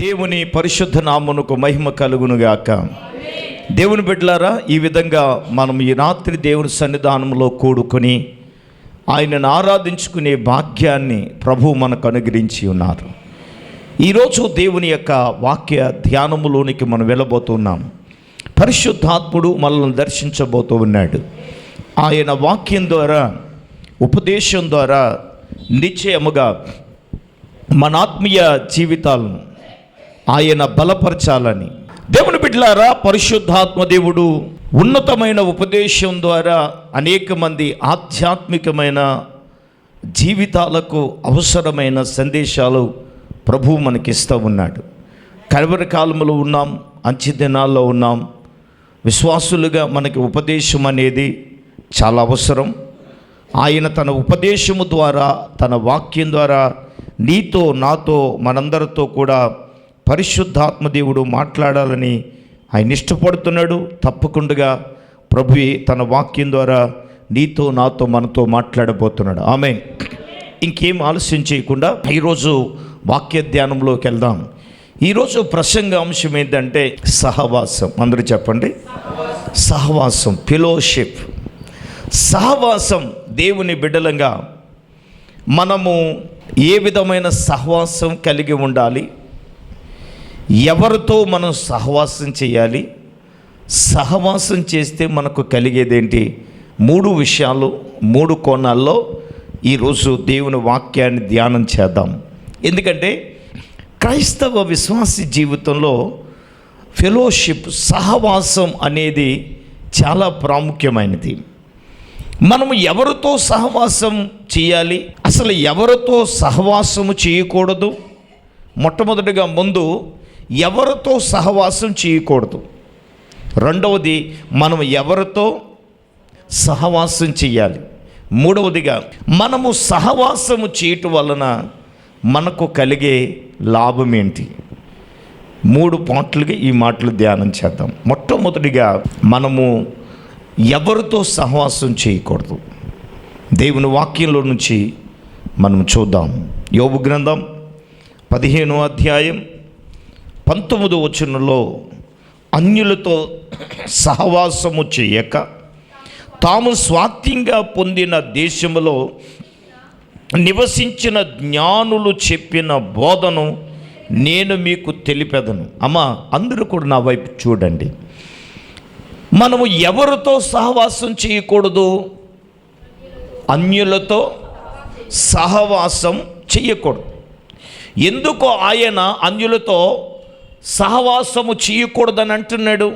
దేవుని పరిశుద్ధ నామమునకు మహిమ కలుగునుగాక. దేవుని బిడ్డలారా, ఈ విధంగా మనం ఈ రాత్రి దేవుని సన్నిధానంలో కూడుకొని ఆయనను ఆరాధించుకునే భాగ్యాన్ని ప్రభు మనకు అనుగ్రహించి ఉన్నారు. ఈరోజు దేవుని యొక్క వాక్య ధ్యానములోనికి మనం వెళ్ళబోతున్నాం. పరిశుద్ధాత్ముడు మనల్ని దర్శించబోతూ ఉన్నాడు. ఆయన వాక్యం ద్వారా, ఉపదేశం ద్వారా నిశ్చయముగా మన ఆత్మీయ జీవితాలను ఆయన బలపరచాలని. దేవుని బిడ్డలారా, పరిశుద్ధాత్మ దేవుడు ఉన్నతమైన ఉపదేశం ద్వారా అనేక మంది ఆధ్యాత్మికమైన జీవితాలకు అవసరమైన సందేశాలు ప్రభువు మనకిస్తూ ఉన్నాడు. కడవరి కాలంలో ఉన్నాం, అంచె దినాల్లో ఉన్నాం. విశ్వాసులుగా మనకి ఉపదేశం అనేది చాలా అవసరం. ఆయన తన ఉపదేశము ద్వారా, తన వాక్యం ద్వారా నీతో, నాతో, మనందరితో కూడా పరిశుద్ధాత్మ దేవుడు మాట్లాడాలని ఆయన ఇష్టపడుతున్నాడు. తప్పకుండా ప్రభువే తన వాక్యం ద్వారా నీతో, నాతో, మనతో మాట్లాడబోతున్నాడు. ఆమేన్. ఇంకేం ఆలస్యం చేయకుండా ఈరోజు వాక్య ధ్యానంలోకి వెళ్దాం. ఈరోజు ప్రసంగ అంశం ఏంటంటే సహవాసం. అందరూ చెప్పండి, సహవాసం, ఫెలోషిప్. సహవాసం. దేవుని బిడ్డలంగా మనము ఏ విధమైన సహవాసం కలిగి ఉండాలి, ఎవరితో మనం సహవాసం చేయాలి, సహవాసం చేస్తే మనకు కలిగేదేంటి, 3 విషయాలు, 3 కోణాల్లో ఈరోజు దేవుని వాక్యాన్ని ధ్యానం చేద్దాం. ఎందుకంటే క్రైస్తవ విశ్వాసీ జీవితంలో ఫెలోషిప్, సహవాసం అనేది చాలా ప్రాముఖ్యమైనది. మనము ఎవరితో సహవాసం చేయాలి, అసలు ఎవరితో సహవాసము చేయకూడదు, మొట్టమొదటిగా ముందు ఎవరితో సహవాసం చేయకూడదు, రెండవది మనం ఎవరితో సహవాసం చేయాలి, మూడవదిగా మనము సహవాసము చేయటం వలన మనకు కలిగే లాభం ఏంటి. 3 పాయింట్లుగా ఈ మాటలు ధ్యానం చేద్దాం. మొట్టమొదటిగా మనము ఎవరితో సహవాసం చేయకూడదు. దేవుని వాక్యంలో నుంచి మనం చూద్దాం. యోబు గ్రంథం 15వ అధ్యాయం 19వ వచనంలో, అన్యులతో సహవాసము చేయక తాము స్వాస్థ్యంగా పొందిన దేశములో నివసించిన జ్ఞానులు చెప్పిన బోధను నేను మీకు తెలిపెదను. అమ్మా, అందరూ కూడా నా వైపు చూడండి. మనము ఎవరితో సహవాసం చేయకూడదు? అన్యులతో సహవాసం చేయకూడదు. ఎందుకో ఆయన అన్యులతో సహవాసము చేయకూడదని అంటున్నాడు?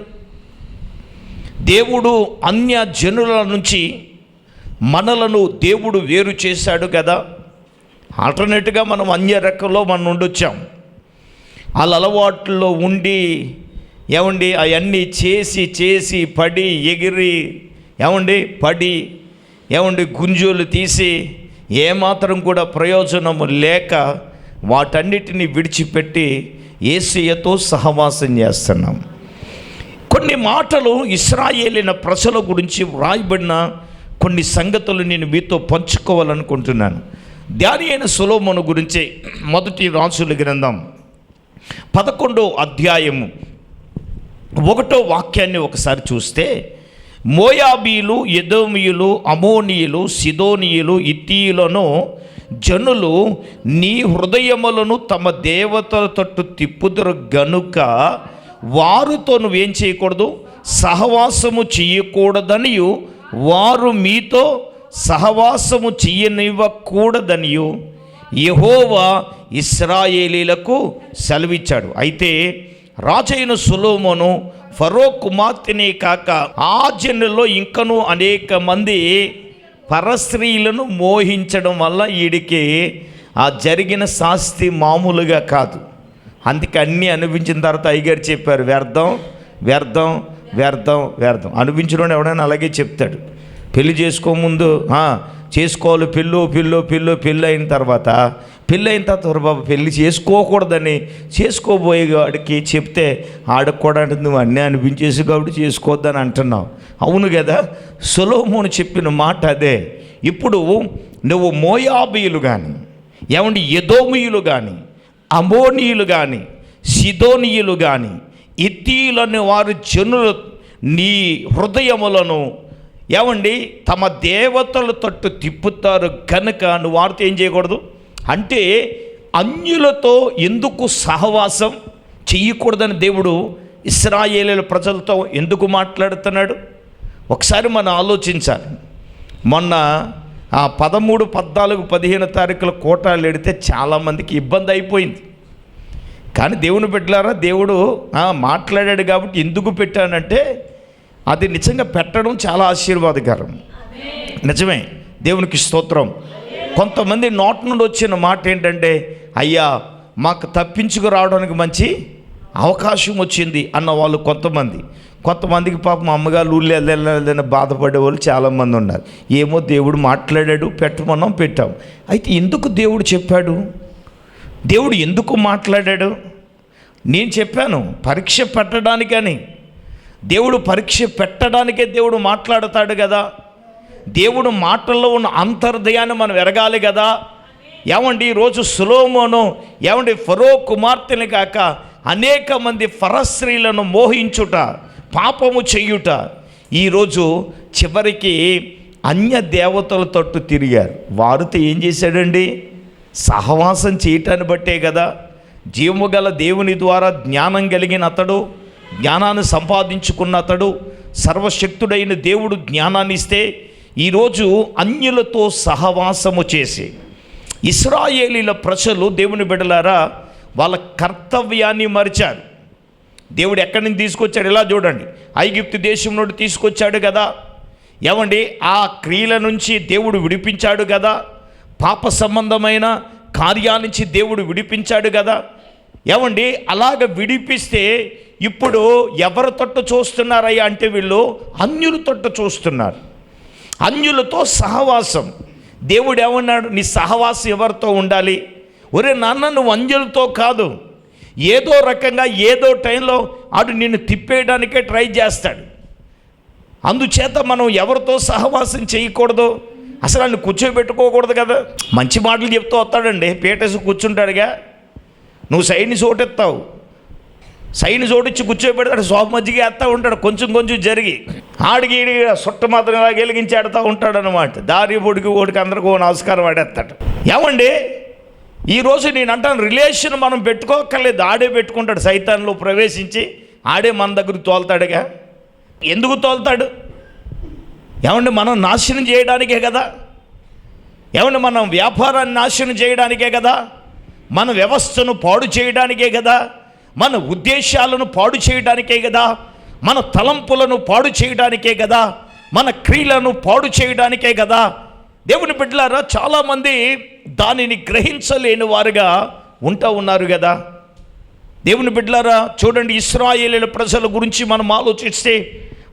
దేవుడు అన్య జనుల నుంచి మనలను దేవుడు వేరు చేశాడు కదా. ఆల్టర్నేట్గా మనం అన్య రకంలో మనం ఉండొచ్చాం. వాళ్ళ అలవాట్లలో ఉండి అవన్నీ చేసి పడి ఎగిరి పడి గుంజులు తీసి ఏమాత్రం కూడా ప్రయోజనము లేక వాటన్నిటిని విడిచిపెట్టి యేసయ్యతో సహవాసం చేస్తున్నాం. కొన్ని మాటలు ఇశ్రాయేలీన ప్రజల గురించి వ్రాయబడిన కొన్ని సంగతులు నేను మీతో పంచుకోవాలనుకుంటున్నాను. ధ్యాని అయిన సొలొమోను గురించి మొదటి రాజుల గ్రంథం 11వ అధ్యాయము 1వ వాక్యాన్ని ఒకసారి చూస్తే, మోయాబీలు, ఎదోమీయులు, అమోనీయులు, సిదోనీయులు, ఇత్తీయులను జనులు నీ హృదయములను తమ దేవతల తట్టు తిప్పుదురు గనుక వారితో నువ్వేం చేయకూడదు, సహవాసము చేయకూడదనియు, వారు మీతో సహవాసము చేయనివ్వకూడదనియు యెహోవా ఇశ్రాయేలీలకు సెలవిచ్చాడు. అయితే రాజైన సొలొమోను ఫరో కుమార్తెనే కాక ఆ జనుల్లో ఇంకనూ అనేక మంది పరస్త్రీలను మోహించడం వల్ల వీడికి ఆ జరిగిన శాస్తి మామూలుగా కాదు. అందుకే అన్నీ అనిపించిన తర్వాత అయ్యగారు చెప్పారు, వ్యర్థం వ్యర్థం వ్యర్థం వ్యర్థం. అనిపించడం ఎవడైనా అలాగే చెప్తాడు. పెళ్లి చేసుకోముందు చేసుకోవాలి, పెళ్ళి అయిన తర్వాత బాబు పెళ్ళి చేసుకోకూడదని చేసుకోబోయే వాడికి చెప్తే ఆడకు కూడా అంటే నువ్వు అన్నీ అనిపించేసి కాబట్టి చేసుకోవద్దని అంటున్నావు. అవును కదా, సొలొమోను చెప్పిన మాట అదే. ఇప్పుడు నువ్వు మోయాబీయులు కానీ, ఎదోమీయులు కానీ, అమోనీయులు కానీ, సిదోనీయులు కానీ ఇత్తీయులని వారి జనులు నీ హృదయములను ఏమండి తమ దేవతల తట్టు తిప్పుతారు కనుక నువ్వు వారితో ఏం చేయకూడదు అంటే అన్యులతో ఎందుకు సహవాసం చెయ్యకూడదని దేవుడు ఇశ్రాయేలీయుల ప్రజలతో ఎందుకు మాట్లాడుతున్నాడు ఒకసారి మనం ఆలోచించాలి. మొన్న 13, 14, 15 తారీఖుల కోటాలు ఎడితే చాలామందికి ఇబ్బంది అయిపోయింది. కానీ దేవుని బిడ్డలారా, దేవుడు మాట్లాడాడు కాబట్టి ఎందుకు పెట్టానంటే అది నిజంగా పెట్టడం చాలా ఆశీర్వాదకరం. నిజమే, దేవునికి స్తోత్రం. కొంతమంది నోటి నుండి వచ్చిన మాట ఏంటంటే అయ్యా మాకు తప్పించుకు రావడానికి మంచి అవకాశం వచ్చింది అన్న వాళ్ళు కొంతమందికి పాపం అమ్మగారు ఊళ్ళో వెళ్ళాలని బాధపడే వాళ్ళు చాలామంది ఉన్నారు. ఏమో దేవుడు మాట్లాడాడు, పెట్టమన్నాం, పెట్టాం. అయితే ఎందుకు దేవుడు చెప్పాడు, దేవుడు ఎందుకు మాట్లాడాడు? నేను చెప్పాను, పరీక్ష పెట్టడానికని. దేవుడు పరీక్ష పెట్టడానికే దేవుడు మాట్లాడతాడు కదా. దేవుడు మాటల్లో ఉన్న అంతర్దయాన్ని మనం ఎరగాలి కదా. ఏమండి ఈరోజు సొలొమోను ఏమండి ఫరో కుమార్తెని కాక అనేక మంది ఫరస్త్రీలను మోహించుట, పాపము చెయ్యుట, ఈరోజు చివరికి అన్య దేవతల తట్టు తిరిగారు. వారితో ఏం చేశాడండి? సహవాసం చేయటాన్ని బట్టే కదా జీవము గల దేవుని ద్వారా జ్ఞానం కలిగిన అతడు, జ్ఞానాన్ని సంపాదించుకున్న అతడు, సర్వశక్తుడైన దేవుడు జ్ఞానాన్ని ఇస్తే ఈరోజు అన్యులతో సహవాసము చేసి ఇశ్రాయేలీల ప్రజలు దేవుని బిడ్డలారా వాళ్ళ కర్తవ్యాన్ని మరిచారు. దేవుడు ఎక్కడి నుంచి తీసుకొచ్చాడు? ఇలా చూడండి, ఐగుప్తు దేశం నుండి తీసుకొచ్చాడు కదా. ఏమండి ఆ క్రియల నుంచి దేవుడు విడిపించాడు కదా. పాప సంబంధమైన కార్యాల నుంచి దేవుడు విడిపించాడు కదా. ఏమండి అలాగ విడిపిస్తే ఇప్పుడు ఎవరి తట్టు చూస్తున్నారయ్యా అంటే వీళ్ళు అన్యుల తట్టు చూస్తున్నారు. అన్యులతో సహవాసం. దేవుడు ఏమన్నాడు? నీ సహవాసం ఎవరితో ఉండాలి? ఒరే నాన్న, నువ్వు అన్యులతో కాదు, ఏదో రకంగా ఏదో టైంలో ఆడు నిన్ను తిప్పేయడానికే ట్రై చేస్తాడు. అందుచేత మనం ఎవరితో సహవాసం చేయకూడదు, అసలు ఆయన కూర్చోబెట్టుకోకూడదు కదా. మంచి మాటలు చెప్తూ వస్తాడండి, పీటేసి కూర్చుంటాడుగా. నువ్వు సైడ్ని చోటెత్తావు, సైడ్ని చోటిచ్చి కూర్చోబెడతాడు, సోపు మజ్జిగ వేస్తూ ఉంటాడు, కొంచెం కొంచెం జరిగి ఆడికి సుట్ట మాత్రం ఇలా గెలిగించి ఆడుతూ ఉంటాడు అనమాట. దారి ఓడికి అందరికీ నమస్కారం ఆడేస్తాడు. ఏమండి ఈరోజు నేను అంటాను, రిలేషన్ మనం పెట్టుకోకర్లేదు, ఆడే పెట్టుకుంటాడు. సైతాన్లో ప్రవేశించి ఆడే మన దగ్గర తోలుతాడుగా. ఎందుకు తోలుతాడు? ఏమండి మనం నాశనం చేయడానికే కదా. ఏమండి మనం వ్యాపారాన్ని నాశనం చేయడానికే కదా, మన వ్యవస్థను పాడు చేయడానికే కదా, మన ఉద్దేశాలను పాడు చేయడానికే కదా, మన తలంపులను పాడు చేయడానికే కదా, మన క్రియలను పాడు చేయడానికే కదా. దేవుని బిడ్డలారా, చాలామంది దానిని గ్రహించలేని వారుగా ఉన్నారు కదా. దేవుని బిడ్డలారా చూడండి, ఇశ్రాయేలీయుల ప్రజల గురించి మనం ఆలోచిస్తే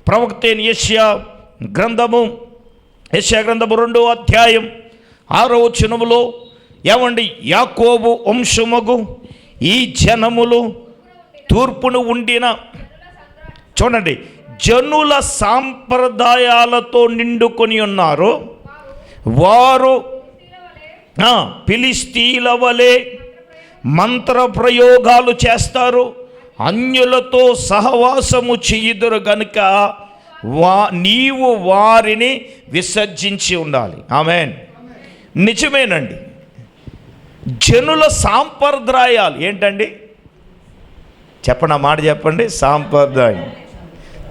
ప్రవక్త అయిన యెషయా గ్రంథము 2వ అధ్యాయం 6వ వచనములో ఏమండి యాకోబు వంశముగు ఈ జనములు తూర్పును ఉండిన, చూడండి, జనుల సాంప్రదాయాలతో నిండుకొని ఉన్నారు. వారు ఫిలిష్తీయుల వలె మంత్ర ప్రయోగాలు చేస్తారు, అన్యులతో సహవాసము చెయ్యుదురు గనుక నీవు వారిని విసర్జించి ఉండాలి. ఆమేన్. నిజమేనండి. జనుల సాంప్రదాయాలు ఏంటండి? చెప్పండి, ఆ మాట చెప్పండి. సాంప్రదాయం.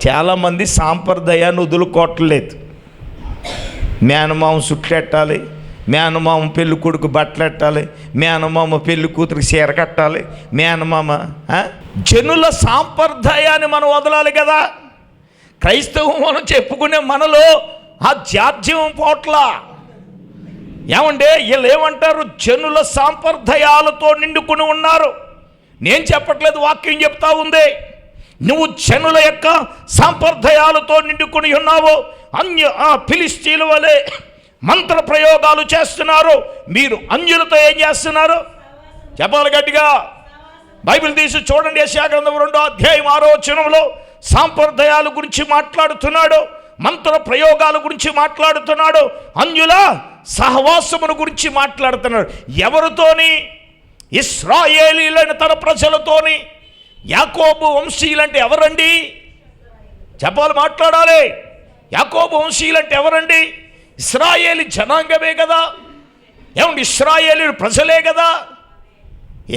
చాలామంది సాంప్రదాయాన్ని వదులుకోవట్లేదు. మేనమామ సుట్లెట్టాలి, మేనమామ పెళ్ళి కొడుకు బట్టలెట్టాలి, మేనమామ పెళ్ళి కూతురికి చీర కట్టాలి, మేనమామ. జనుల సాంప్రదాయాన్ని మనం వదలాలి కదా. క్రైస్తవం మనం చెప్పుకునే మనలో ఆ జాడ్యం పోట్ల. ఏమంటే వీళ్ళు ఏమంటారు? జనుల సాంప్రదాయాలతో నిండుకుని ఉన్నారు. నేను చెప్పట్లేదు, వాక్యం చెప్తా ఉంది. నువ్వు జనుల యొక్క సాంప్రదాయాలతో నిండుకుని ఉన్నావు. ఫిలిష్తీయుల వలె మంత్ర ప్రయోగాలు చేస్తున్నారు. మీరు అన్యులతో ఏం చేస్తున్నారు? చెప్పాలి గట్టిగా. బైబిల్ తీసి చూడండి, యెషయా గ్రంథం 2వ అధ్యాయం 6వ వచనంలో సాంప్రదాయాల గురించి మాట్లాడుతున్నాడు, మంత్ర ప్రయోగాల గురించి మాట్లాడుతున్నాడు, అన్యుల సహవాసమును గురించి మాట్లాడుతున్నాడు. ఎవరితోని? ఇశ్రాయేలీయులైన తన ప్రజలతోని. యాకోబు వంశీయులంటే ఎవరండి? చెప్పాలి, మాట్లాడాలి. యాకోబు వంశీయులంటే ఎవరండి? ఇశ్రాయేలు జనాంగమే కదా. ఏమండి, ఇశ్రాయేలు ప్రజలే కదా.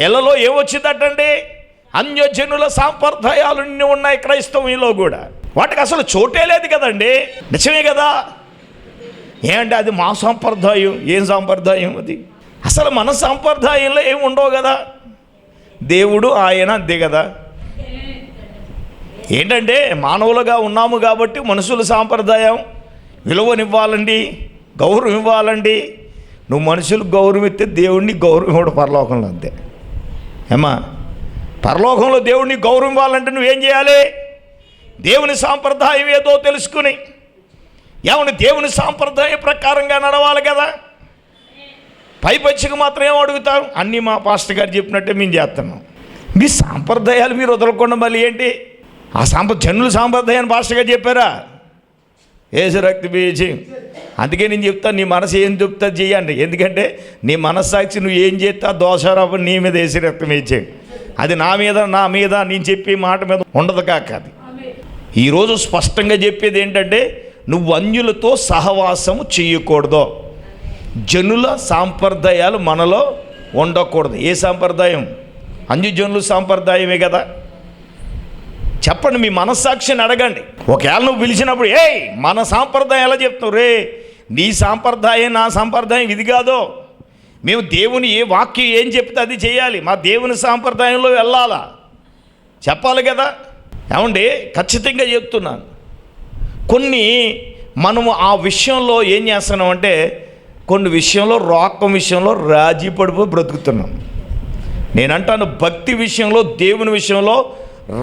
ఏళ్ళలో ఏమొచ్చిందటండి? అన్యజనుల సాంప్రదాయాలు అన్నీ ఉన్నాయి క్రైస్తవంలో కూడా. వాటికి అసలు చోటే లేదు కదండి. నిజమే కదా. ఏమంటే అది మా సాంప్రదాయం. ఏం సాంప్రదాయం అది? అసలు మన సాంప్రదాయంలో ఏమి ఉండవు కదా. దేవుడు ఆయన అంతే కదా. ఏంటంటే మానవులుగా ఉన్నాము కాబట్టి మనుషుల సాంప్రదాయం విలువనివ్వాలండి, గౌరవం ఇవ్వాలండి. నువ్వు మనుషులకు గౌరవం ఇస్తే దేవుడిని గౌరవం ఇవ్వడు పరలోకంలో. అంతే ఏమా, పరలోకంలో దేవుడిని గౌరవం ఇవ్వాలంటే నువ్వేం చేయాలి? దేవుని సాంప్రదాయం ఏదో తెలుసుకుని ఏమన్నా దేవుని సాంప్రదాయం ప్రకారంగా నడవాలి కదా. పైపచ్చికి మాత్రం ఏం అడుగుతాం? అన్నీ మా పాస్టర్ గారు చెప్పినట్టే మేము చేస్తున్నాం. మీ సాంప్రదాయాలు మీరు వదలకుండా మళ్ళీ ఏంటి? ఆ జనుల సాంప్రదాయాన్ని పాస్టర్ గారు చెప్పారా? ఏసు రక్త బీజి. అందుకే నేను చెప్తాను, నీ మనసు ఏం చెప్తా చెయ్యండి. ఎందుకంటే నీ మనస్సాక్షి నువ్వు ఏం చేస్తా దోషారాప నీ మీద వేసి రక్తం వేసే. అది నా మీద నేను చెప్పే మాట మీద ఉండదు కాక. అది ఈరోజు స్పష్టంగా చెప్పేది ఏంటంటే, నువ్వు అన్యులతో సహవాసము చేయకూడదు. జనుల సాంప్రదాయాలు మనలో ఉండకూడదు. ఏ సాంప్రదాయం? అన్యజనుల సాంప్రదాయమే కదా. చెప్పండి, మీ మనస్సాక్షిని అడగండి. ఒకవేళ నువ్వు పిలిచినప్పుడు మన సాంప్రదాయం ఎలా చెప్తావు? రే, నీ సాంప్రదాయం నా సాంప్రదాయం ఇది కాదు. మేము దేవుని ఏ వాక్యం ఏం చెప్తే అది చేయాలి. మా దేవుని సాంప్రదాయంలో వెళ్ళాలా? చెప్పాలి కదా. ఏమండి, ఖచ్చితంగా చెప్తున్నాను. కొన్ని మనము ఆ విషయంలో ఏం చేస్తున్నామంటే, కొన్ని విషయంలో రోకం విషయంలో రాజీ పడిపోయి బ్రతుకుతున్నాం. నేనంటాను, భక్తి విషయంలో దేవుని విషయంలో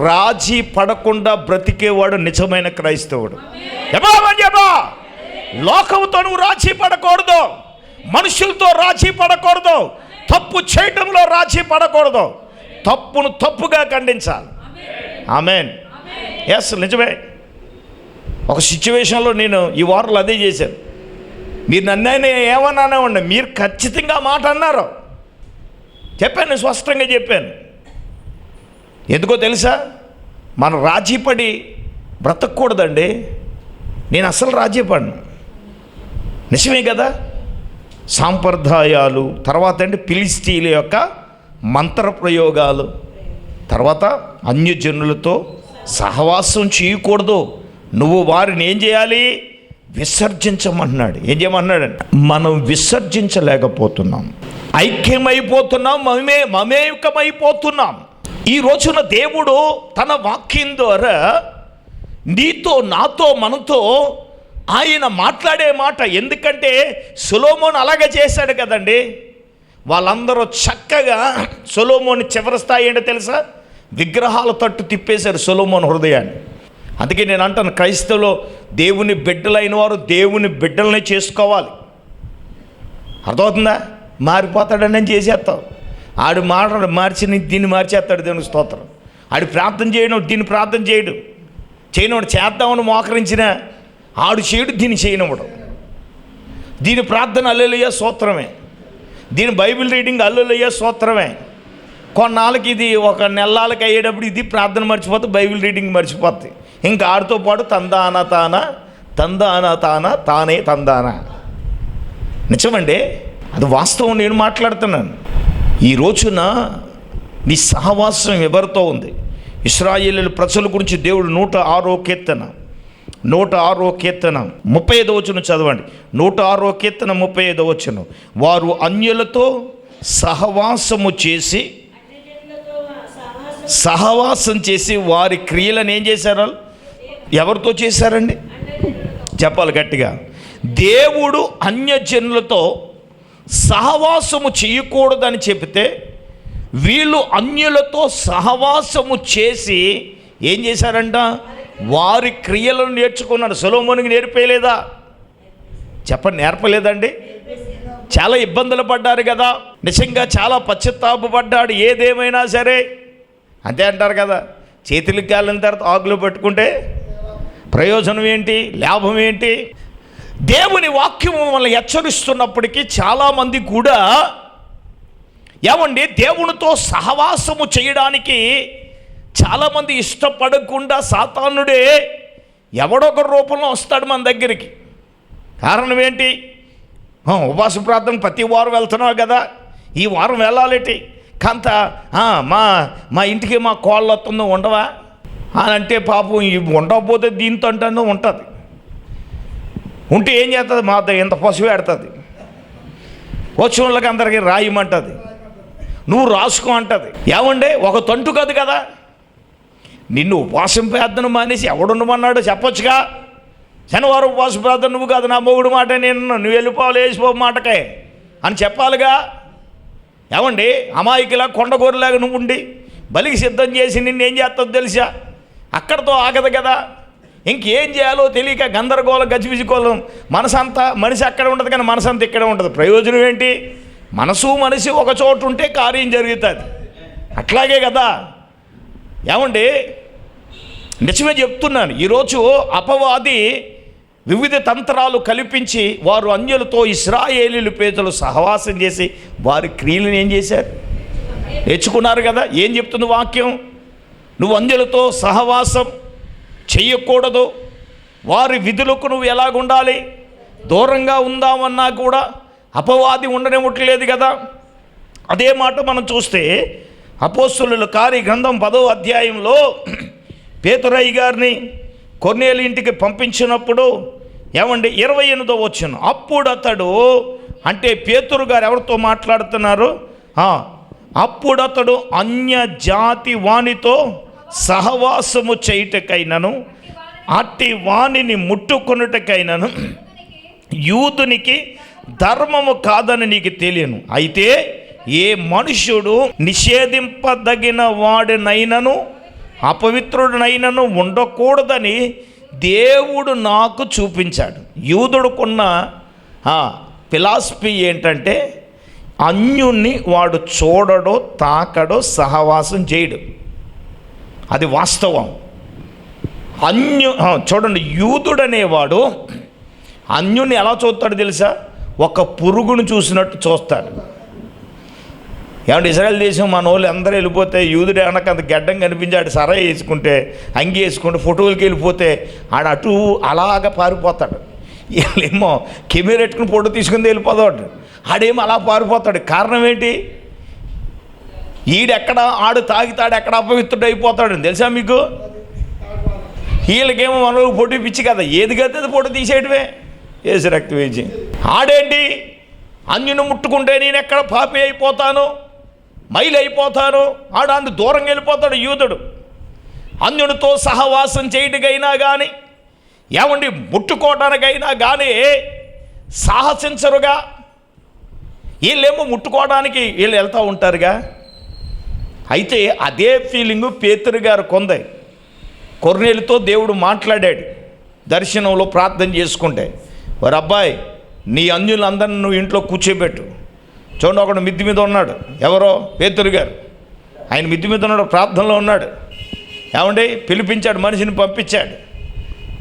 రాజీ పడకుండా బ్రతికేవాడు నిజమైన క్రైస్తవుడు. లోకంతో నువ్వు రాజీ పడకూడదు, మనుషులతో రాజీ పడకూడదు, తప్పు చేయడంలో రాజీ పడకూడదు. తప్పును తప్పుగా ఖండించాలి. ఆమేన్. ఎస్, నిజమే. ఒక సిచ్యువేషన్లో నేను ఈ వారంలో అదే చేశాను. మీరు నన్ను ఏమన్నానే ఉండే, మీరు ఖచ్చితంగా మాట అన్నారు. చెప్పాను, స్పష్టంగా చెప్పాను. ఎందుకో తెలుసా? మనం రాజీపడి బ్రతకూడదండి. నేను అసలు రాజీపడను. నిజమే కదా. సాంప్రదాయాలు, తర్వాత అంటే ఫిలిష్తీయుల యొక్క మంత్ర ప్రయోగాలు, తర్వాత అన్యజనులతో సహవాసం చేయకూడదు. నువ్వు వారిని ఏం చేయాలి? విసర్జించమన్నాడు. ఏం చేయమన్నాడండి? మనం విసర్జించలేకపోతున్నాం, ఐక్యమైపోతున్నాం, మమేకమైపోతున్నాం. ఈ రోజున దేవుడు తన వాక్యం ద్వారా నీతో, నాతో, మనతో ఆయన మాట్లాడే మాట. ఎందుకంటే సొలొమోను అలాగే చేశాడు కదండి. వాళ్ళందరూ చక్కగా సొలొమోను చివరి స్థాయి ఏంటో తెలుసా? విగ్రహాల తట్టు తిప్పేశారు సొలొమోను హృదయాన్ని. అందుకే నేను అంటాను, క్రైస్తవులో దేవుని బిడ్డలైన వారు దేవుని బిడ్డలనే చేసుకోవాలి. అర్థమవుతుందా? మారిపోతాడని నేను చేసేస్తావు. ఆడు మాట మార్చి దీన్ని మార్చేస్తాడు. దేవునికి స్తోత్రం. ఆడు ప్రార్థన చేయడం, దీన్ని ప్రార్థన చేయడు. చేయనివాడు చేద్దామని మోకరించిన ఆడు చేయడు, దీన్ని చేయనివ్వడం. దీని ప్రార్థన హల్లెలూయా స్తోత్రమే, దీని బైబిల్ రీడింగ్ హల్లెలూయా స్తోత్రమే. కొన్నాళ్ళకి ఇది ఒక నెలలకి అయ్యేటప్పుడు ఇది ప్రార్థన మర్చిపోతే బైబిల్ రీడింగ్ మర్చిపోద్ది. ఇంకా ఆడితో పాటు తందాన తానే తందాన. నిజమండి, అది వాస్తవం. నేను మాట్లాడుతున్నాను. ఈ రోజున నీ సహవాసం ఎవరితో ఉంది? ఇశ్రాయేలు ప్రజల గురించి దేవుడు 106వ కీర్తన 35వ వచనం చదవండి. 106వ కీర్తన 35వ వచనం. వారు అన్యులతో సహవాసం చేసి వారి క్రియలను ఏం చేశారు? ఎవరితో చేశారండి? చెప్పాలి గట్టిగా. దేవుడు అన్యజనులతో సహవాసము చేయకూడదని చెబితే వీళ్ళు అన్యులతో సహవాసము చేసి ఏం చేశారంట? వారి క్రియలను నేర్చుకున్నాడు. సొలొమోనుకి నేర్పేయలేదా? చెప్పండి, నేర్పలేదండి. చాలా ఇబ్బందులు పడ్డారు కదా. నిజంగా చాలా పశ్చాత్తాపపడ్డాడు. ఏదేమైనా సరే అంతే అంటారు కదా, చేతులకి కాలిన తర్వాత ఆకులు పట్టుకుంటే ప్రయోజనం ఏంటి? లాభం ఏంటి? దేవుని వాక్యం మనల్ని హెచ్చరిస్తున్నప్పటికీ చాలామంది కూడా ఏమండి దేవునితో సహవాసము చేయడానికి చాలామంది ఇష్టపడకుండా సాతానుడే ఎవడొక రూపంలో వస్తాడు మన దగ్గరికి. కారణం ఏంటి? ఉపవాస ప్రార్థన ప్రతి వారం వెళ్తున్నావు కదా, ఈ వారం వెళ్ళాలేటి కాంత మా ఇంటికి మా కోళ్ళు వస్తుందో ఉండవా అని అంటే, పాపం ఉండకపోతే దీంతో అంటానో ఉంటుంది. ఉంటే ఏం చేస్తుంది? మా ఇంత పశువు పెడుతుంది, వచ్చిన వాళ్ళకి అందరికీ రాయమంటుంది, నువ్వు రాసుకో అంటుంది. ఏమండే ఒక తంటు కాదు కదా, నిన్ను ఉపవాసం ప్రార్థన మానేసి ఎవడుండమన్నాడు చెప్పొచ్చుగా. శనివారం ఉపవాస ప్రార్థన నువ్వు కాదు, నా మొగుడు మాట నేను, నువ్వు వెళ్ళిపోవాలి వేసిపో మాటకే అని చెప్పాలిగా. ఏమండి అమాయకులా కొండగోరులాగా నువ్వు ఉండి బలికి సిద్ధం చేసి నిన్నేం చేస్తుందో తెలుసా? అక్కడతో ఆగదు కదా. ఇంకేం చేయాలో తెలియక గందరగోళం గజిబిజికోలం, మనిషి అక్కడ ఉండదు కానీ మనసంతా ఇక్కడే ఉంటుంది. ప్రయోజనం ఏంటి? మనిషి ఒక చోటు ఉంటే కార్యం జరుగుతుంది. అట్లాగే కదా. ఏమండి నిజమే చెప్తున్నాను, ఈరోజు అపవాది వివిధ తంత్రాలు కల్పించి వారు అన్యులతో ఇశ్రాయేలీయుల పేదలు సహవాసం చేసి వారి క్రియలను ఏం చేశారు? నేర్చుకున్నారు కదా. ఏం చెప్తుంది వాక్యం? నువ్వు అన్యులతో సహవాసం చెయ్యకూడదు, వారి విధులకు నువ్వు ఎలాగుండాలి, దూరంగా ఉందామన్నా కూడా అపవాది ఉండనివ్వట్లేదు కదా. అదే మాట మనం చూస్తే అపోస్తలుల కార్యగ్రంథం 10వ అధ్యాయంలో పేతురయ్య గారిని కొర్నేలు ఇంటికి పంపించినప్పుడు ఏమండి 28వ వచనం, అప్పుడు అతడు, అంటే పేతురు గారు ఎవరితో మాట్లాడుతున్నారు? అప్పుడు అతడు అన్య జాతి వానితో సహవాసము చేయుటకైనను అట్టి వానిని ముట్టుకొనుటకైనను యూదునికి ధర్మము కాదని నీకు తెలియను. అయితే ఏ మనుష్యుడు నిషేధింపదగిన వాడినైనను అపవిత్రుడినైనను ఉండకూడదని దేవుడు నాకు చూపించాడు. యూదుడుకున్న ఫిలాసఫీ ఏంటంటే అన్యుణ్ణి వాడు చూడడో తాకడో సహవాసం చేయడు. అది వాస్తవం. చూడండి, యూదుడనేవాడు అన్యుణ్ణి ఎలా చూస్తాడు తెలుసా? ఒక పురుగును చూసినట్టు చూస్తాడు. ఏమంటే ఇజ్రాయెల్ దేశం మన వాళ్ళు అందరూ వెళ్ళిపోతే యూదుడు ఏమన్నా అంత గడ్డం కనిపించాడు, సరా వేసుకుంటే అంగి వేసుకుంటే ఫోటోలకి వెళ్ళిపోతే ఆడ అటు అలాగా పారిపోతాడు. వీళ్ళేమో కెమెరా పెట్టుకుని ఫోటో తీసుకుని వెళ్ళిపోతాడు, ఆడేమో అలా పారిపోతాడు. కారణం ఏంటి? ఈడెక్కడ ఆడు తాగుతాడు, ఎక్కడ అపవిత్రుడు అయిపోతాడు తెలుసా మీకు? వీళ్ళకేమో మనలో ఫోటో పిచ్చి కదా, ఏది కడితే ఫోటో తీసేయటమే, వేసి రక్తం వేసి. ఆడేంటి? అన్యుని ముట్టుకుంటే నేను ఎక్కడ పాపి అయిపోతాను, మైలు అయిపోతాను, ఆడు దూరంగా వెళ్ళిపోతాడు యూదుడు. అన్యునితో సహవాసం చేయటకైనా కానీ, ఏమండి ముట్టుకోవడానికైనా కానీ సాహసించరుగా. వీళ్ళేమో ముట్టుకోవడానికి వీళ్ళు వెళ్తూ ఉంటారుగా. అయితే అదే ఫీలింగు పేతురు గారు కొంది. కొర్నేలుతో దేవుడు మాట్లాడాడు దర్శనంలో ప్రార్థన చేసుకుంటే, వారు అబ్బాయి నీ అన్యులందరిని నువ్వు ఇంట్లో కూర్చోబెట్టు. చూడండి, ఒకడు మిద్ది మీద ఉన్నాడు. ఎవరో? పేతురు గారు. ఆయన మిద్ది మీద ఉన్నాడు, ప్రార్థనలో ఉన్నాడు. ఏమండి పిలిపించాడు, మనిషిని పంపించాడు.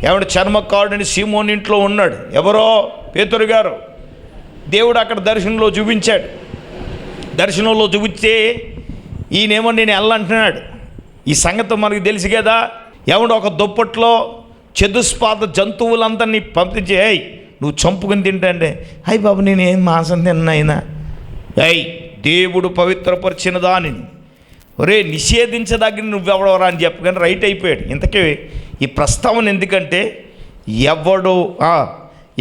ఏమంటే చర్మకారుడిని సీమోని ఇంట్లో ఉన్నాడు. ఎవరో? పేతురు గారు. దేవుడు అక్కడ దర్శనంలో చూపించాడు. దర్శనంలో చూపిస్తే ఈయనేమో నేను వెళ్ళంటున్నాడు. ఈ సంగతి మనకు తెలుసు కదా. ఏమంటే ఒక దుప్పట్లో చతుష్పాద జంతువులందరినీ పంపించి, నువ్వు చంపుకుని తింటే, అయ్యి బాబు నేనేం మాంసం తిన్నాయినా, దేవుడు పవిత్రపరిచిన దానిని ఒరే నిషేధించదగిన నువ్వెవడవరా అని చెప్పగానే రైట్ అయిపోయాడు. ఇంతకీ ఈ ప్రస్తావన ఎందుకంటే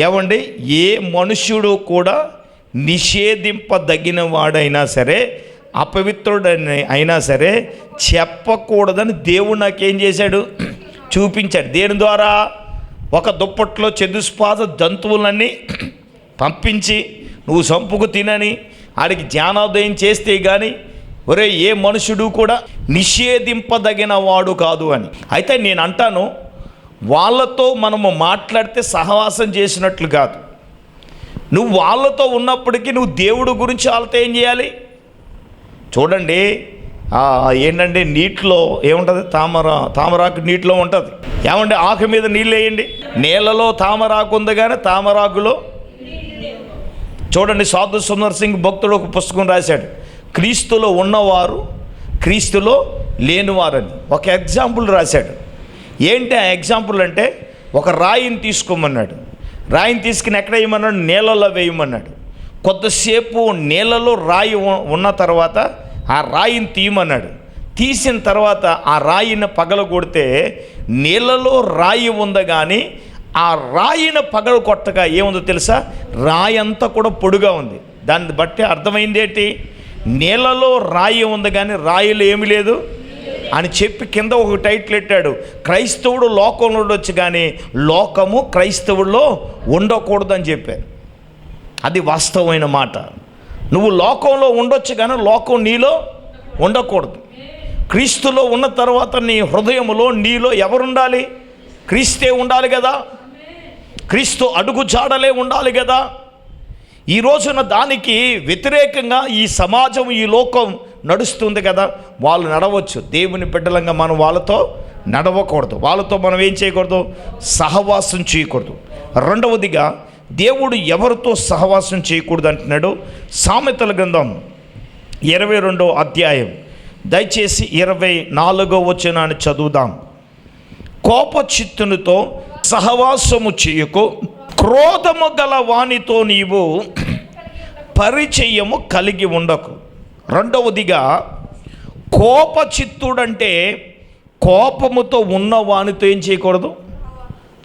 ఏవండి ఏ మనుష్యుడు కూడా నిషేధింపదగిన వాడైనా సరే అపవిత్రుడని అయినా సరే చెప్పకూడదని దేవుడు నాకేం చేశాడు? చూపించాడు. దేని ద్వారా? ఒక దుప్పట్లో చతుష్పాద జంతువులన్నీ పంపించి నువ్వు చంపుకు తినని ఆడికి జ్ఞానోదయం చేస్తే కానీ ఒరే ఏ మనుషుడు కూడా నిషేధింపదగిన వాడు కాదు అని. అయితే నేను అంటాను, వాళ్ళతో మనము మాట్లాడితే సహవాసం చేసినట్లు కాదు. నువ్వు వాళ్ళతో ఉన్నప్పటికీ నువ్వు దేవుడు గురించి వాళ్ళతో ఏం చేయాలి? చూడండి, ఏంటంటే నీటిలో ఏముంటుంది? తామరాకు నీటిలో ఉంటుంది. ఏమంటే ఆకు మీద నీళ్ళు వేయండి, నీళ్ళలో తామరాకు ఉంది కానీ తామరాకులో. చూడండి, సాధు సుందర్ సింగ్ భక్తుడు ఒక పుస్తకం రాశాడు, క్రీస్తులో ఉన్నవారు క్రీస్తులో లేనివారని ఒక ఎగ్జాంపుల్ రాశాడు. ఏంటి ఆ ఎగ్జాంపుల్ అంటే, ఒక రాయిని తీసుకోమన్నాడు. రాయిని తీసుకుని ఎక్కడ వేయమన్నాడు? నీళ్ళలో వేయమన్నాడు. కొద్దిసేపు నీళ్ళలో రాయి ఉన్న తర్వాత ఆ రాయిని తీయమన్నాడు. తీసిన తర్వాత ఆ రాయిని పగలగొడితే నీళ్ళలో రాయి ఉంది, కానీ ఆ రాయిని పగల కొట్టగా ఏముందో తెలుసా? రాయి అంతా కూడా పొడుగా ఉంది. దాన్ని బట్టి అర్థమైంది ఏంటి? నీళ్ళలో రాయి ఉంది కానీ రాయిలో ఏమీ లేదు అని చెప్పి కింద ఒక టైటిల్ పెట్టాడు, క్రైస్తవుడు లోకంలో ఉండొచ్చు కానీ లోకము క్రైస్తవుల్లో ఉండకూడదు అని చెప్పారు. అది వాస్తవమైన మాట. నువ్వు లోకంలో ఉండొచ్చు కానీ లోకం నీలో ఉండకూడదు. క్రీస్తులో ఉన్న తర్వాత నీ హృదయంలో నీలో ఎవరుండాలి? క్రీస్తే ఉండాలి కదా. క్రీస్తు అడుగు జాడలే ఉండాలి కదా. ఈ రోజున దానికి వ్యతిరేకంగా ఈ సమాజం, ఈ లోకం నడుస్తుంది కదా. వాళ్ళు నడవచ్చు, దేవుని బిడ్డలంగా మనం వాళ్ళతో నడవకూడదు. వాళ్ళతో మనం ఏం చేయకూడదు? సహవాసం చేయకూడదు. రెండవదిగా దేవుడు ఎవరితో సహవాసం చేయకూడదు అంటున్నాడు. సామెతల గ్రంథం 22వ అధ్యాయం దయచేసి 24వ వచనాన్ని చదువుదాం. కోపచిత్తునితో సహవాసము చేయకు, క్రోధము గల వానితో నీవు పరిచయము కలిగి ఉండకు. రెండవదిగా కోపచిత్తుడంటే కోపముతో ఉన్న వానితో ఏం చేయకూడదు?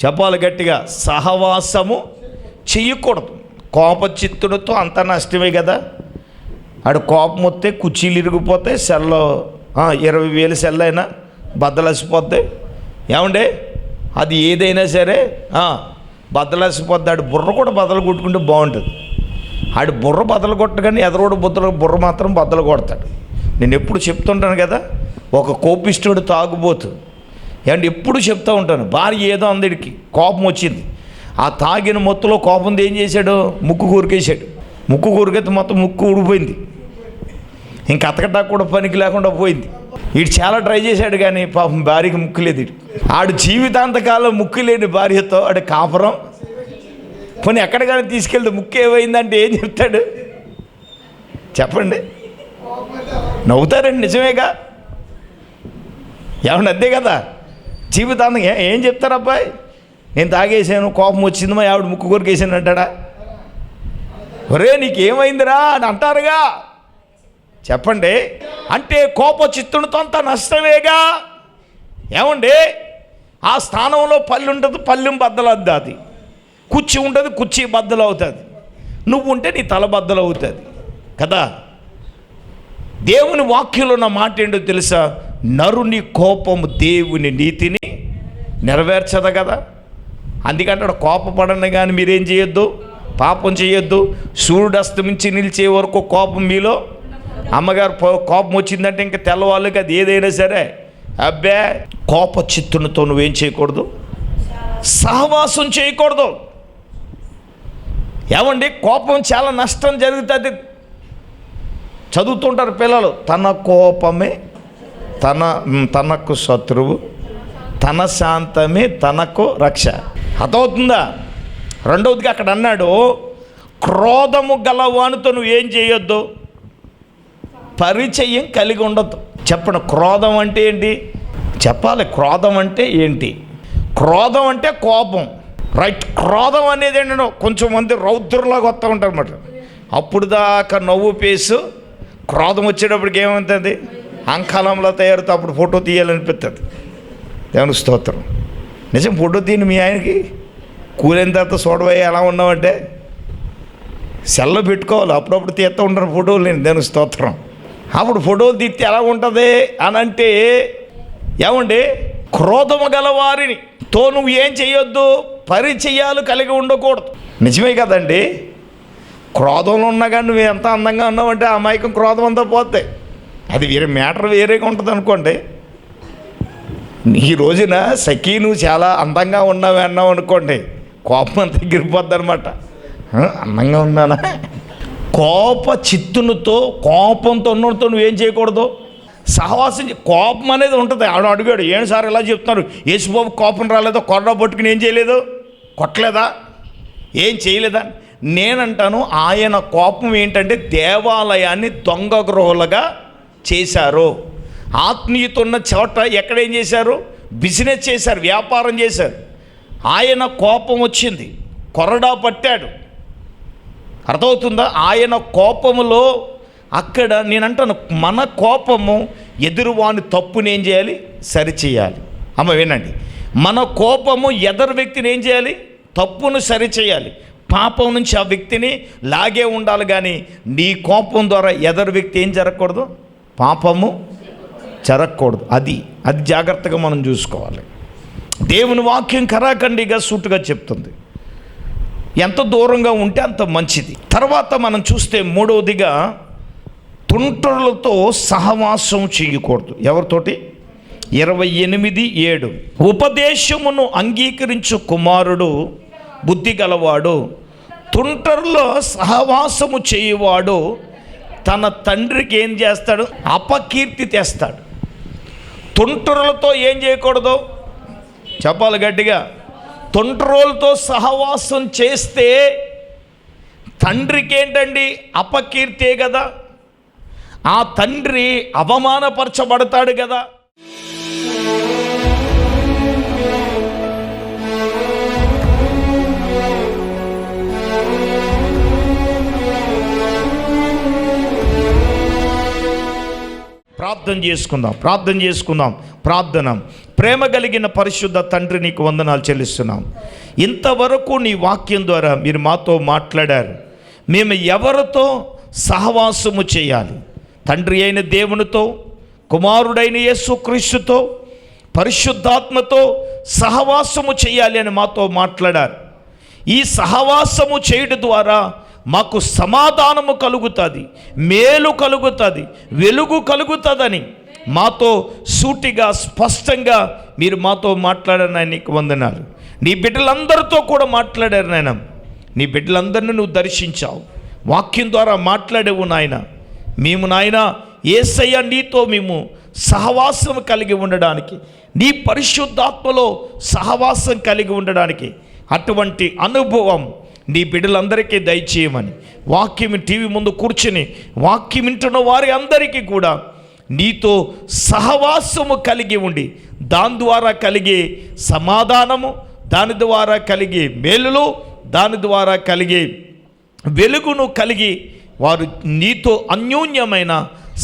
చెప్పాలి గట్టిగా, సహవాసము చేయకూడదు. కోపచిత్తుడితో అంత నష్టమే కదా. ఆడు కోపం వస్తే కుర్చీలు ఇరిగిపోతాయి, సెల్లో 20,000 సెల్ అయినా బద్దలసిపోతాయి. ఏమండే, అది ఏదైనా సరే బద్దలసిపోద్ది. ఆడు బుర్ర కూడా బద్దలు కొట్టుకుంటే బాగుంటుంది. ఆడు బుర్ర బద్దలు కొట్టగానే ఎదరోడు బుర్ర మాత్రం బద్దలు కొడతాడు. నేను ఎప్పుడు చెప్తుంటాను కదా, ఒక కోపిష్టుడు తాగుబోతు. ఏమంటే ఎప్పుడు చెప్తూ ఉంటాను, భార్య ఏదో అందడికి కోపం వచ్చింది. ఆ తాగిన మొత్తులో కోపంతో ఏం చేశాడు? ముక్కు కూరికేశాడు. ముక్కు కూరికైతే మొత్తం ముక్కు ఊడిపోయింది. ఇంక అతకటా కూడా పనికి లేకుండా పోయింది. వీడు చాలా ట్రై చేశాడు కానీ పాపం భార్యకి ముక్కు లేదు. ఆడు జీవితాంతకాలం ముక్కు లేని భార్యతో ఆడు కాపురం. పోనీ ఎక్కడికైనా తీసుకెళ్తే ముక్కు ఏమైందంటే ఏం చెప్తాడు? చెప్పండి, నవ్వుతారండి, నిజమేగా. ఏమన్నా అంతే కదా. జీవితాంతం ఏం చెప్తారు? అబ్బాయి నేను తాగేసాను, కోపం వచ్చింది, మా ఆవిడ ముక్కు కొరికేసాను అంటాడా? ఒరే నీకేమైందిరా అని అంటారుగా. చెప్పండి, అంటే కోపచిత్తునితో అంత నష్టమేగా. ఏమండి, ఆ స్థానంలో పల్లి ఉంటుంది, పల్లెం బద్దలవుద్ది. అది కుర్చీ ఉంటుంది, కుర్చీ బద్దలు అవుతుంది. నువ్వు ఉంటే నీ తల బద్దలు అవుతుంది కదా. దేవుని వాక్యంలో ఉన్న మాట ఏంటో తెలుసా? నరుని కోపము దేవుని నీతిని నెరవేర్చదు కదా. అందుకంటే కోపపడని కానీ మీరేం చేయొద్దు, పాపం చేయొద్దు. సూర్యుడు అస్తమించి నిలిచే వరకు కోపం మీలో. అమ్మగారు కోపం వచ్చిందంటే ఇంకా తెల్లవాళ్ళకి అది ఏదైనా సరే, అబ్బే కోపచిత్తునితో నువ్వేం చేయకూడదు? సహవాసం చేయకూడదు. ఏమండి, కోపం చాలా నష్టం జరుగుతుంది. చదువుతుంటారు పిల్లలు, తన కోపమే తనకు శత్రువు, తన శాంతమే తనకు రక్ష. అర్థమవుతుందా? రెండవదిగా అక్కడ అన్నాడు, క్రోధము గలవానితో నువ్వు ఏం చేయొద్దు? పరిచయం కలిగి ఉండొద్దు. చెప్పండి, క్రోధం అంటే ఏంటి? చెప్పాలి. క్రోధం అంటే ఏంటి? క్రోధం అంటే కోపం, రైట్. క్రోధం అనేది ఏంటో కొంచెం మంది రౌద్రులాగా వస్తూ ఉంటారు అన్నమాట. అప్పుడు దాకా నవ్వు పేసు, క్రోధం వచ్చేటప్పటికి ఏమవుతుంది? అంకాలంలో తయారుతో అప్పుడు ఫోటో తీయాలనిపిస్తుంది. దేవుని స్తోత్రం. నిజం, ఫోటో తీయను మీ ఆయనకి కూలైన తర్వాత చూడబోయి ఎలా ఉన్నామంటే సెల్లో పెట్టుకోవాలి. అప్పుడప్పుడు తీస్తూ ఉంటారు ఫోటోలు. నేను దేవుని స్తోత్రం. అప్పుడు ఫోటోలు తీస్తే ఎలా ఉంటుంది అని అంటే, ఏమండి, క్రోధము గలవారిని తో నువ్వు ఏం చేయొద్దు? పరిచయాలు కలిగి ఉండకూడదు. నిజమే కదండి. క్రోధంలో ఉన్నా కానీ నువ్వు ఎంత అందంగా ఉన్నావంటే ఆ మైకం క్రోధం అంతా పోతాయి. అది వేరే మ్యాటర్ వేరేగా ఉంటుంది అనుకోండి. ఈ రోజున సఖీ నువ్వు చాలా అందంగా ఉన్నావు అన్నావు అనుకోండి, కోపం అంతా ఎగిరిపోద్ది అనమాట. అందంగా ఉన్నానా? కోప చిత్తునితో, కోపంతో ఉన్నతో నువ్వేం చేయకూడదు? సహవాసం. కోపం అనేది ఉంటుంది. ఆడు అడిగాడు, ఏంటి సార్ ఇలా చెప్తున్నారు? యేసుబాబు కోపం రాలేదో? కొరడా పట్టుకుని ఏం చేయలేదు? కొట్టలేదా? ఏం చేయలేదా? నేనంటాను, ఆయన కోపం ఏంటంటే దేవాలయాన్ని దొంగ గృహాలుగా చేశారు. ఆత్మీయత ఉన్న చోట ఎక్కడేం చేశారు? బిజినెస్ చేశారు, వ్యాపారం చేశారు. ఆయన కోపం వచ్చింది, కొరడా పట్టాడు. అర్థమవుతుందా? ఆయన కోపములో అక్కడ నేనంటాను, మన కోపము ఎదురువాని తప్పుని ఏం చేయాలి? సరిచేయాలి. అమ్మ వినండి, మన కోపము ఎదురు వ్యక్తిని ఏం చేయాలి? తప్పును సరిచేయాలి. పాపం నుంచి ఆ వ్యక్తిని లాగే ఉండాలి. కానీ నీ కోపం ద్వారా ఎదురు వ్యక్తి ఏం జరగకూడదు? పాపము జరగకూడదు. అది జాగ్రత్తగా మనం చూసుకోవాలి. దేవుని వాక్యం కరాఖండిగా సూటుగా చెప్తుంది. ఎంత దూరంగా ఉంటే అంత మంచిది. తర్వాత మనం చూస్తే మూడవదిగా, తుంటరులతో సహవాసం చేయకూడదు. ఎవరితోటి? 28:7 ఉపదేశమును అంగీకరించు కుమారుడు బుద్ధి గలవాడు, తుంటరులో సహవాసము చేయువాడు తన తండ్రికి ఏం చేస్తాడు? అపకీర్తి తెస్తాడు. తుంటరులతో ఏం చేయకూడదు? చెప్పాలి గట్టిగా. తుంటరులతో సహవాసం చేస్తే తండ్రికి ఏంటండి? అపకీర్తే కదా. ఆ తండ్రి అవమానపరచబడతాడు కదా. ప్రార్థన చేసుకుందాం. ప్రార్థన. ప్రేమ కలిగిన పరిశుద్ధ తండ్రి, నీకు వందనాలు చెల్లిస్తున్నాం. ఇంతవరకు నీ వాక్యం ద్వారా మీరు మాతో మాట్లాడారు. మేము ఎవరితో సహవాసము చేయాలి? తండ్రి అయిన దేవునితో, కుమారుడైన యేసుక్రీస్తుతో, పరిశుద్ధాత్మతో సహవాసము చేయాలి అని మాతో మాట్లాడారు. ఈ సహవాసము చేయడం ద్వారా మాకు సమాధానము కలుగుతుంది, మేలు కలుగుతుంది, వెలుగు కలుగుతుందని మాతో సూటిగా స్పష్టంగా మీరు మాతో మాట్లాడారు నాయన. నీకు వందనాలు. నీ బిడ్డలందరితో కూడా మాట్లాడారు నాయన. నీ బిడ్డలందరినీ నువ్వు దర్శించావు, వాక్యం ద్వారా మాట్లాడేవు నాయన. మేము నాయన యేసయ్య నీతో మేము సహవాసం కలిగి ఉండడానికి, నీ పరిశుద్ధాత్మలో సహవాసం కలిగి ఉండడానికి అటువంటి అనుభవం నీ బిడ్డలందరికీ దయచేయమని, వాక్యం టీవీ ముందు కూర్చుని వాక్యం వింటున్న వారి అందరికీ కూడా నీతో సహవాసము కలిగి ఉండి దాని ద్వారా కలిగే సమాధానము, దాని ద్వారా కలిగే మేలులు, దాని ద్వారా కలిగే వెలుగును కలిగి వారు నీతో అన్యోన్యమైన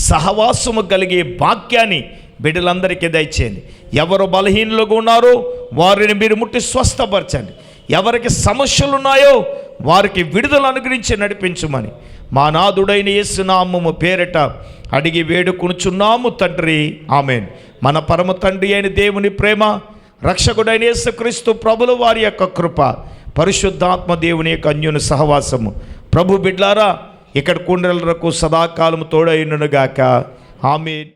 సహవాసము కలిగే భాగ్యాన్ని బిడ్డలందరికీ దయచేయండి. ఎవరు బలహీనులుగా ఉన్నారో వారిని మీరు ముట్టి స్వస్థపరచండి. ఎవరికి సమస్యలు ఉన్నాయో వారికి విడుదల అనుగ్రహించి నడిపించమని మా నాథుడైన యేసు నామము పేరిట అడిగి వేడుకొనుచున్నాము తండ్రి. ఆమేన్. మన పరమ తండ్రి అయిన దేవుని ప్రేమ, రక్షకుడైన యేసుక్రీస్తు ప్రభుల వారి యొక్క కృప, పరిశుద్ధాత్మ దేవుని యొక్క అన్యోన్య సహవాసము ప్రభు బిడ్లారా ఇక్కడ కుండలకు సదాకాలము తోడైనగాక. ఆమేన్.